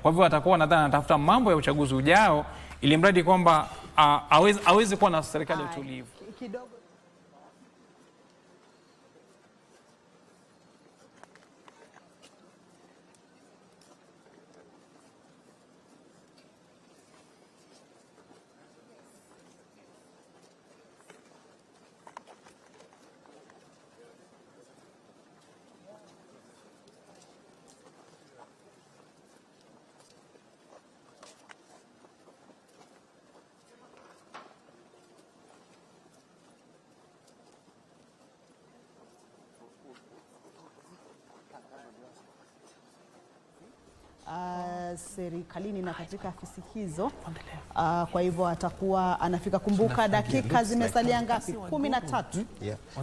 Kwa hivyo atakuwa nadhani anatafuta mambo ya uchaguzi ujao ili mradi kwamba aweze kuwa na serikali ya utulivu. Serikalini na katika afisi hizo. Kwa hivyo atakuwa anafika. Kumbuka dakika zimesalia ngapi? 13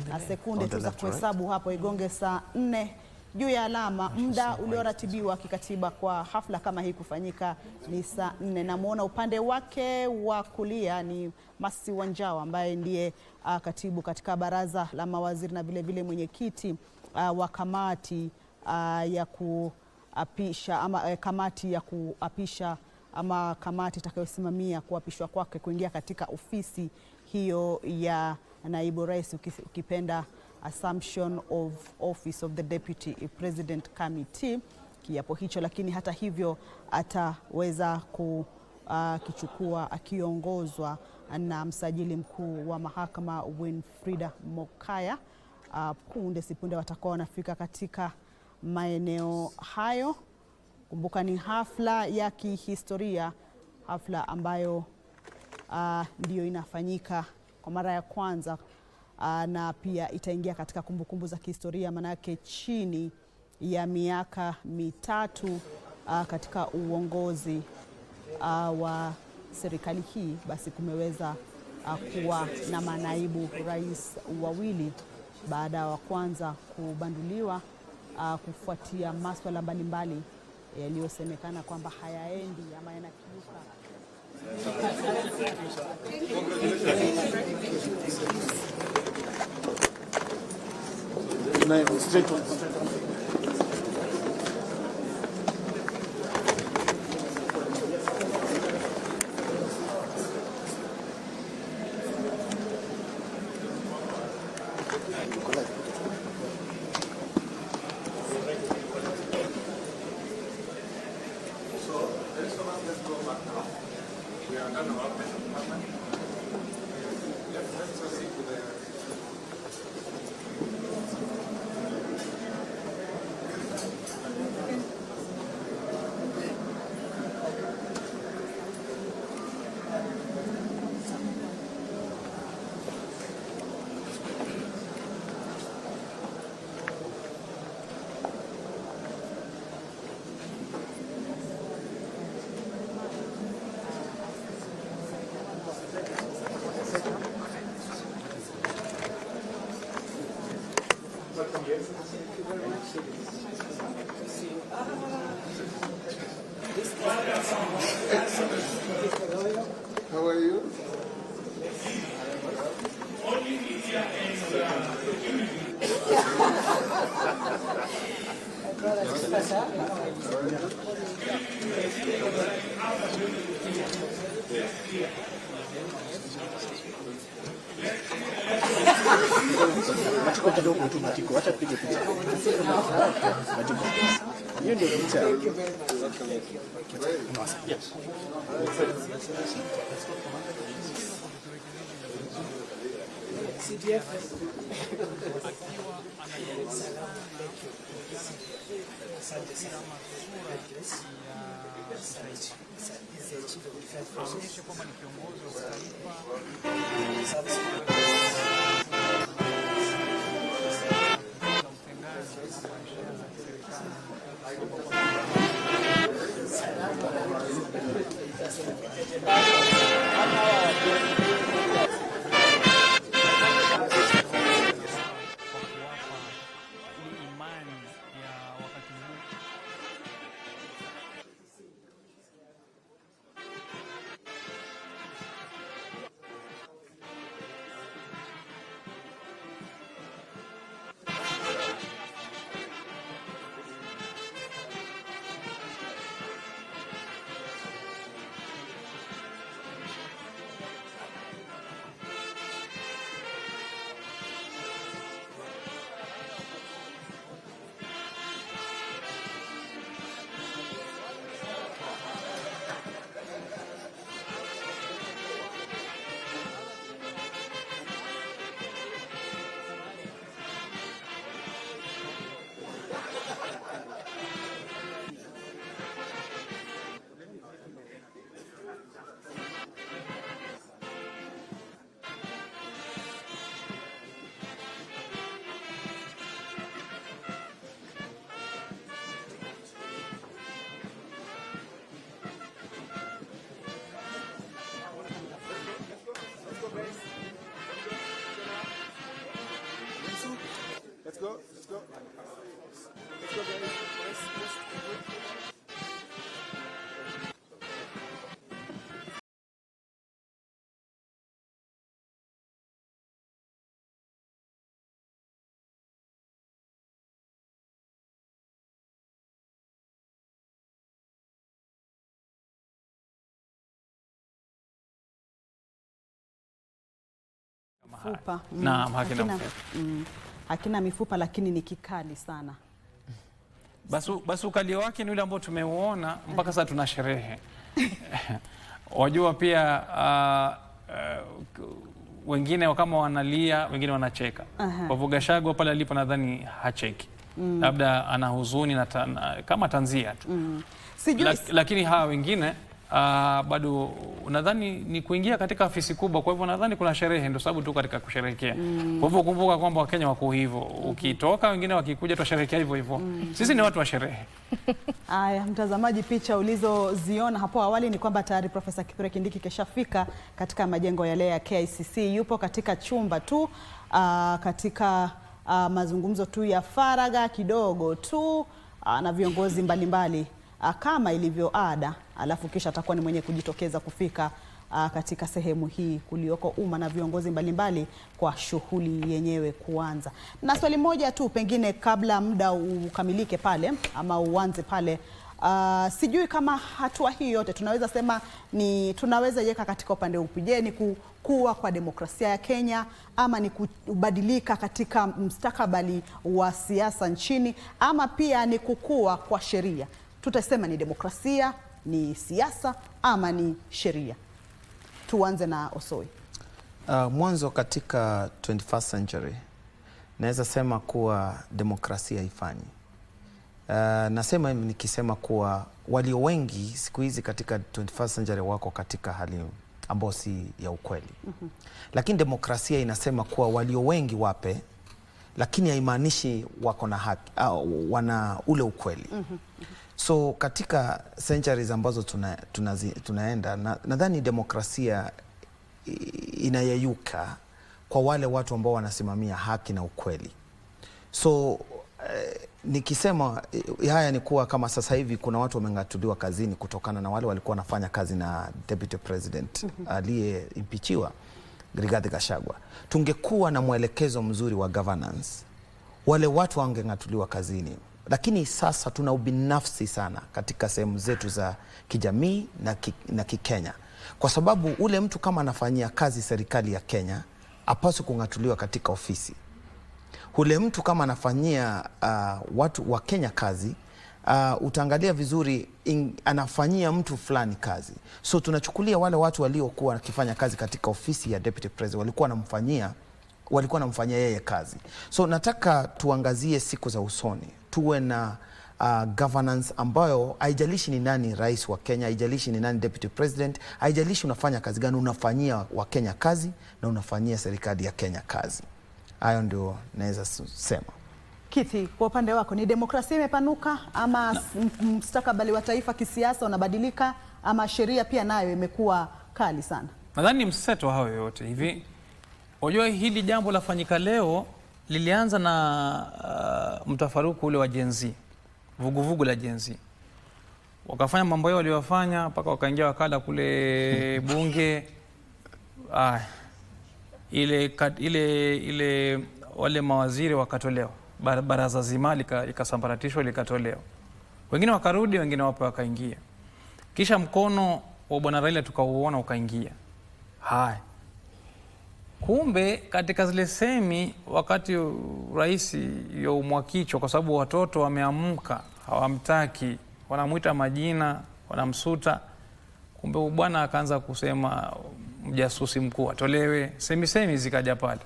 na sekunde tu za kuhesabu hapo igonge saa 4 juu ya alama. Muda ulioratibiwa kikatiba kwa hafla kama hii kufanyika ni saa 4. Na muona upande wake wa kulia ni Masi Wanjao ambaye ndiye katibu katika baraza la mawaziri na vile vile mwenyekiti wa kamati ya kuapisha ama kamati ya kuapisha ama kamati itakayosimamia kuapishwa kwake kuingia katika ofisi hiyo ya naibu rais, ukipenda Assumption of Office of the Deputy President Committee, kiapo hicho. Lakini hata hivyo ataweza kukichukua akiongozwa na msajili mkuu wa mahakama Winfrida Mokaya. Punde sipunde watakuwa wanafika katika maeneo hayo. Kumbuka ni hafla ya kihistoria, hafla ambayo ndio inafanyika kwa mara ya kwanza, na pia itaingia katika kumbukumbu za kihistoria, manake chini ya miaka mitatu katika uongozi wa serikali hii, basi kumeweza kuwa na manaibu rais wawili baada ya wa kwanza kubanduliwa kufuatia masuala mbalimbali yaliyosemekana kwamba hayaendi ama yanakiuka. How are you? mifupa. Naam, hakina mifupa. Hakina mifupa lakini ni kikali sana. Basi ukali wake ni ule ambao tumeuona mpaka sasa tuna sherehe. Wajua pia wengine kama wanalia, wengine wanacheka. Kwa hivyo Gachagua pale alipo nadhani hacheki. Labda ana huzuni na kama tanzia tu. Lakini hawa wengine bado nadhani ni kuingia katika afisi kubwa, kwa hivyo nadhani kuna sherehe, ndio sababu tu katika kusherehekea. Kwa hivyo kumbuka kwamba Wakenya wako hivyo, ukitoka wengine wakikuja tutasherehekea hivyo hivyo. Sisi ni watu wa sherehe. Haya, mtazamaji, picha ulizoziona hapo awali ni kwamba tayari Profesa Kithure Kindiki keshafika katika majengo yale ya KICC. Yupo katika chumba tu katika mazungumzo tu ya faragha kidogo tu na viongozi mbalimbali kama ilivyo ada, alafu kisha atakuwa ni mwenye kujitokeza kufika katika sehemu hii kulioko umma na viongozi mbalimbali kwa shughuli yenyewe kuanza. Na swali moja tu pengine kabla muda ukamilike pale ama uanze pale, sijui kama hatua hii yote tunaweza sema tunaweza iweka katika upande upi? Je, ni kukua kwa demokrasia ya Kenya ama ni kubadilika katika mustakabali wa siasa nchini ama pia ni kukua kwa sheria? Tutasema ni demokrasia, ni siasa ama ni sheria? Tuanze na Osoi. Mwanzo katika 21st century naweza sema kuwa demokrasia haifanyi. Nasema nikisema kuwa walio wengi siku hizi katika 21st century wako katika hali ambayo si ya ukweli. Lakini demokrasia inasema kuwa walio wengi wape, lakini haimaanishi wako na haki wana ule ukweli. So katika centuries ambazo tunaenda nadhani demokrasia inayeyuka kwa wale watu ambao wanasimamia haki na ukweli. So nikisema haya ni kuwa kama sasa hivi kuna watu wameng'atuliwa kazini kutokana na wale walikuwa wanafanya kazi na Deputy President aliyeimpichiwa Rigathi Gachagua. Tungekuwa na mwelekezo mzuri wa governance, wale watu wangeng'atuliwa kazini. Lakini sasa tuna ubinafsi sana katika sehemu zetu za kijamii na kikenya. Kwa sababu ule mtu kama anafanyia kazi serikali ya Kenya hapaswi kung'atuliwa katika ofisi. Ule mtu kama anafanyia watu wa Kenya kazi, utaangalia vizuri anafanyia mtu fulani kazi. So tunachukulia wale watu waliokuwa wakifanya kazi katika ofisi ya Deputy President walikuwa wanamfanyia yeye kazi. So nataka tuangazie siku za usoni, tuwe na governance ambayo haijalishi ni nani rais wa Kenya, haijalishi ni nani Deputy President, haijalishi unafanya kazi gani, unafanyia wa Kenya kazi na unafanyia serikali ya Kenya kazi. Hayo ndio naweza sema. Kithi, kwa upande wako ni demokrasia imepanuka ama mustakabali wa taifa kisiasa unabadilika ama sheria pia nayo imekuwa kali sana? Nadhani mseto hayo yote hivi. Unajua hili jambo lafanyika leo lilianza na mtafaruku ule wa Gen Z. Vuguvugu la Gen Z. Wakafanya mambo yao waliyofanya mpaka wakaingia wakala kule bunge. Ile wale mawaziri wakatolewa. Baraza zima likasambaratishwa likatolewa. Wengine wakarudi, wengine wapo wakaingia. Kisha mkono wa Bwana Raila tukauona ukaingia. Haya. Kumbe katika zile semi wakati rais yaumwa kichwa kwa sababu watoto wameamka hawamtaki, wanamuita majina, wanamsuta. Kumbe bwana akaanza kusema mjasusi mkuu atolewe, semi zikaja pale.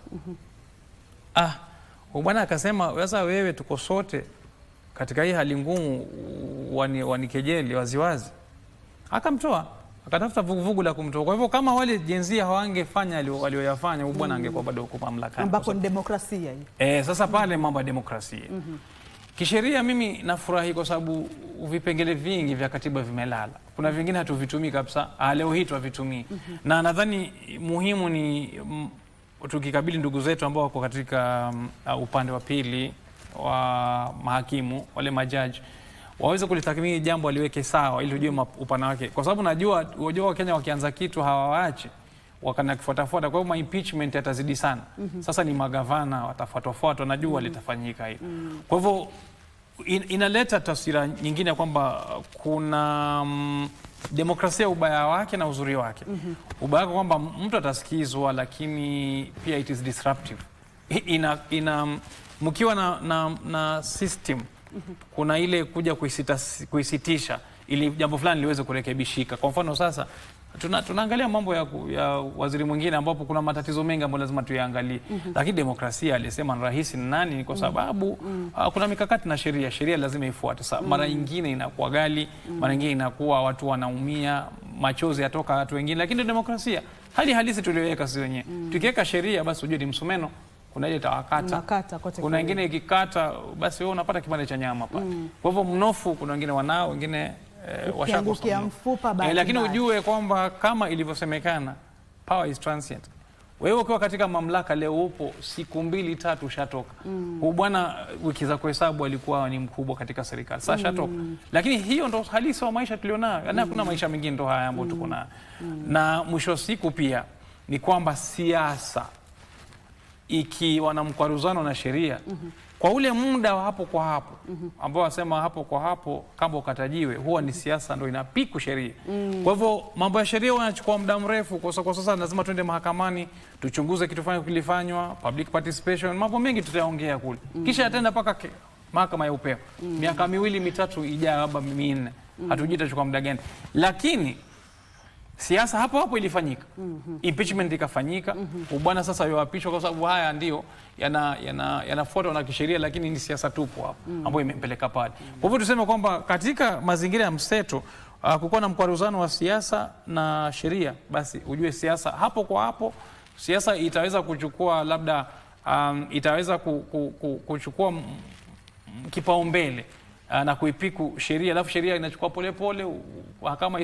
Bwana akasema sasa wewe tuko sote katika hii hali ngumu wanikejeli waziwazi. Akamtoa. Akatafuta vuguvugu la kumtoa. Kwa hivyo kama wale Gen Z hawangefanya walioyafanya, bwana angekuwa bado huko mamlakani. Ambapo ni demokrasia hii. Sasa pale mambo ya demokrasia. Kisheria mimi nafurahi kwa sababu vipengele vingi vya katiba vimelala. Kuna vingine hatuvitumii kabisa. Leo hii tuvitumii. Na nadhani muhimu ni tukikabili ndugu zetu ambao wako katika upande wa pili wa mahakimu, wale majaji, waweze kulitathmini jambo aliweke sawa ili ujue upana wake. Kwa sababu najua Wakenya wakianza kitu hawaachi, wakana kifuatafuata, kwa hiyo impeachment yatazidi sana. Sasa ni magavana watafuatwa, najua litafanyika hili. Kwa hivyo inaleta taswira nyingine kwamba kuna demokrasia ubaya wake na uzuri wake. Ubaya wake kwamba mtu atasikizwa, lakini pia it is disruptive. Mkiwa na system kuna ile kuja kuisitisha ili jambo fulani liweze kurekebishika. Kwa mfano sasa tunaangalia mambo ya waziri mwingine ambapo kuna matatizo mengi ambayo lazima tuyaangalie. Lakini demokrasia alisema ni rahisi nani, ni kwa sababu kuna mikakati na sheria lazima ifuate. Mara nyingine inakuwa gali, mara nyingine inakuwa watu wanaumia, machozi yatoka watu wengine, lakini demokrasia hali halisi tuliweka sisi wenyewe. Tukiweka sheria basi ujue ni msumeno, kuna ile tawakata, kuna wengine ikikata basi wewe unapata kipande cha nyama pale. Kwa hivyo mnofu kuna wengine wanao, wengine washakosa mfupa lakini ujue kwamba kama ilivyosemekana power is transient. Wewe ukiwa katika mamlaka leo upo siku 2-3 ushatoka. Huyu bwana wiki za kuhesabu alikuwa ni mkubwa katika serikali. Sasa shatoka. Lakini hiyo ndo halisi wa maisha tulionayo. Yaani hakuna maisha mengine ndo haya ambayo tuko nayo. Na mwisho siku pia ni kwamba siasa ikiwa na mkwaruzano na sheria kwa ule muda wa hapo kwa hapo ambao wasema hapo kwa hapo kama ukatajiwe, huwa ni siasa ndo inapiku sheria. Kwa hivyo mambo ya sheria yanachukua muda mrefu. Kwa sasa lazima tuende mahakamani tuchunguze kitu fulani kilifanywa, public participation, mambo mengi tutayaongea kule. Kisha yataenda mpaka mahakama ya upeo. Miaka 2-3 ijayo hapa 4. Hatujui itachukua muda gani. Lakini siasa hapo ilifanyika. Impeachment ikafanyika. Bwana sasa yoapishwa kwa sababu haya ndio yanafuatwa na kisheria, lakini ni siasa tupu hapo ambayo imempeleka pale. Kwa hivyo tuseme kwamba katika mazingira ya mseto kukuwa na mkwaruzano wa siasa na sheria, basi ujue siasa hapo kwa hapo siasa itaweza kuchukua labda itaweza kuchukua kipaumbele na kuipiku sheria, alafu sheria inachukua polepole kama